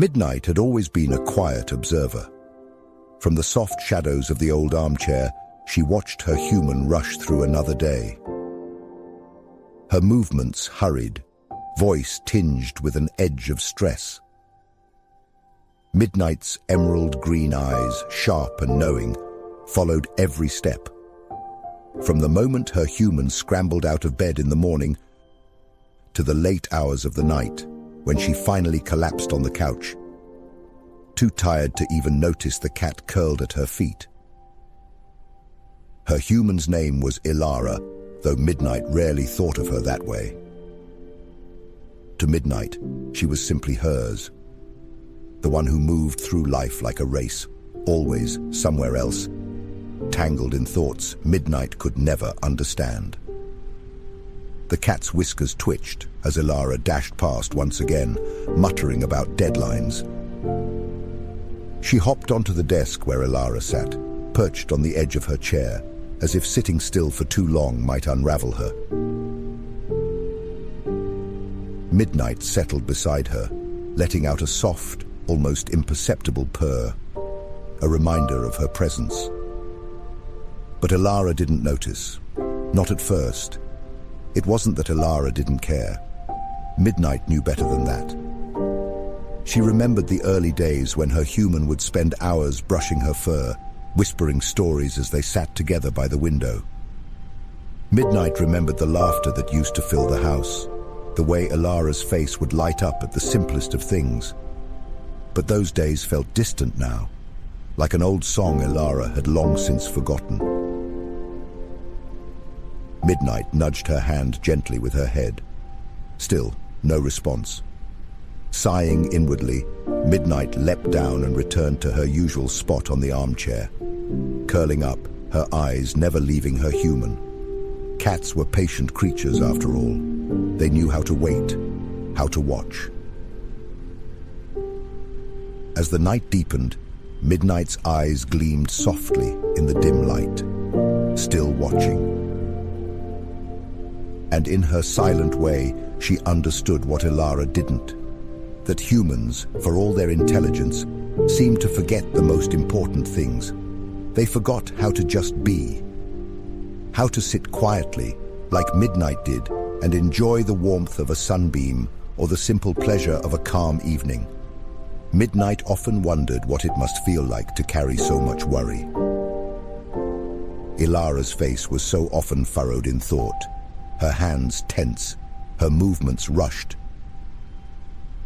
Midnight had always been a quiet observer. From the soft shadows of the old armchair, she watched her human rush through another day. Her movements hurried, voice tinged with an edge of stress. Midnight's emerald green eyes, sharp and knowing, followed every step. From the moment her human scrambled out of bed in the morning to the late hours of the night, when she finally collapsed on the couch, too tired to even notice the cat curled at her feet. Her human's name was Elara, though Midnight rarely thought of her that way. To Midnight, she was simply hers, the one who moved through life like a race, always somewhere else, tangled in thoughts Midnight could never understand. The cat's whiskers twitched as Elara dashed past once again, muttering about deadlines. She hopped onto the desk where Elara sat, perched on the edge of her chair, as if sitting still for too long might unravel her. Midnight settled beside her, letting out a soft, almost imperceptible purr, a reminder of her presence. But Elara didn't notice, not at first. It wasn't that Elara didn't care. Midnight knew better than that. She remembered the early days when her human would spend hours brushing her fur, whispering stories as they sat together by the window. Midnight remembered the laughter that used to fill the house, the way Elara's face would light up at the simplest of things. But those days felt distant now, like an old song Elara had long since forgotten. Midnight nudged her hand gently with her head. Still, no response. Sighing inwardly, Midnight leapt down and returned to her usual spot on the armchair, curling up, her eyes never leaving her human. Cats were patient creatures after all. They knew how to wait, how to watch. As the night deepened, Midnight's eyes gleamed softly in the dim light, still watching. And in her silent way, she understood what Elara didn't. That humans, for all their intelligence, seemed to forget the most important things. They forgot how to just be. How to sit quietly, like Midnight did, and enjoy the warmth of a sunbeam or the simple pleasure of a calm evening. Midnight often wondered what it must feel like to carry so much worry. Elara's face was so often furrowed in thought, her hands tense, her movements rushed.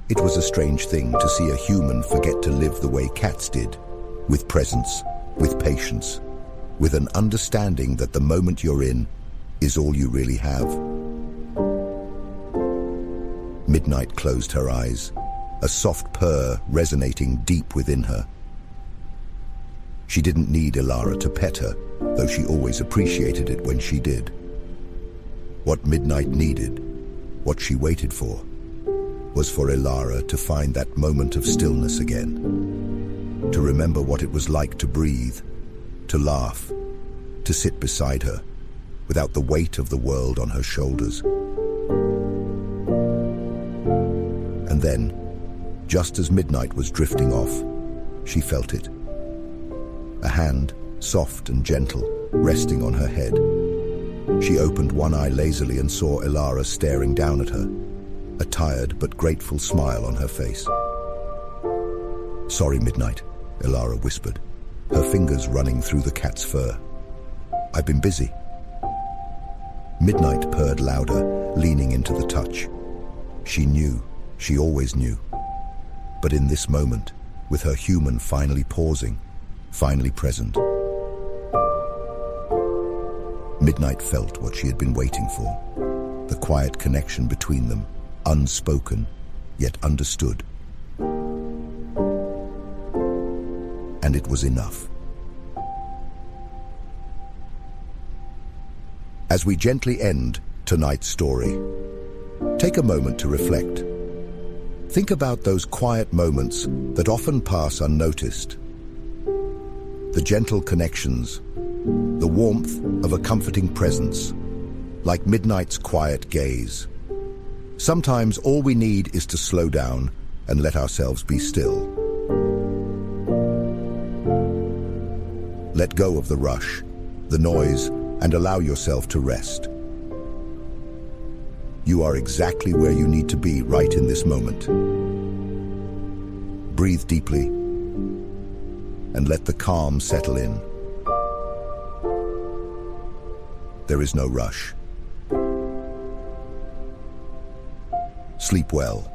It was a strange thing to see a human forget to live the way cats did, with presence, with patience, with an understanding that the moment you're in is all you really have. Midnight closed her eyes, a soft purr resonating deep within her. She didn't need Elara to pet her, though she always appreciated it when she did. What Midnight needed, what she waited for, was for Elara to find that moment of stillness again, to remember what it was like to breathe, to laugh, to sit beside her, without the weight of the world on her shoulders. And then, just as Midnight was drifting off, she felt it. A hand, soft and gentle, resting on her head. She opened one eye lazily and saw Elara staring down at her, a tired but grateful smile on her face. "Sorry, Midnight," Elara whispered, her fingers running through the cat's fur. "I've been busy." Midnight purred louder, leaning into the touch. She knew, she always knew. But in this moment, with her human finally pausing, finally present, Midnight felt what she had been waiting for, the quiet connection between them, unspoken, yet understood. And it was enough. As we gently end tonight's story, take a moment to reflect. Think about those quiet moments that often pass unnoticed. The gentle connections, the warmth of a comforting presence, like Midnight's quiet gaze. Sometimes all we need is to slow down, and let ourselves be still. Let go of the rush, the noise, and allow yourself to rest. You are exactly where you need to be right in this moment. Breathe deeply and let the calm settle in. There is no rush. Sleep well.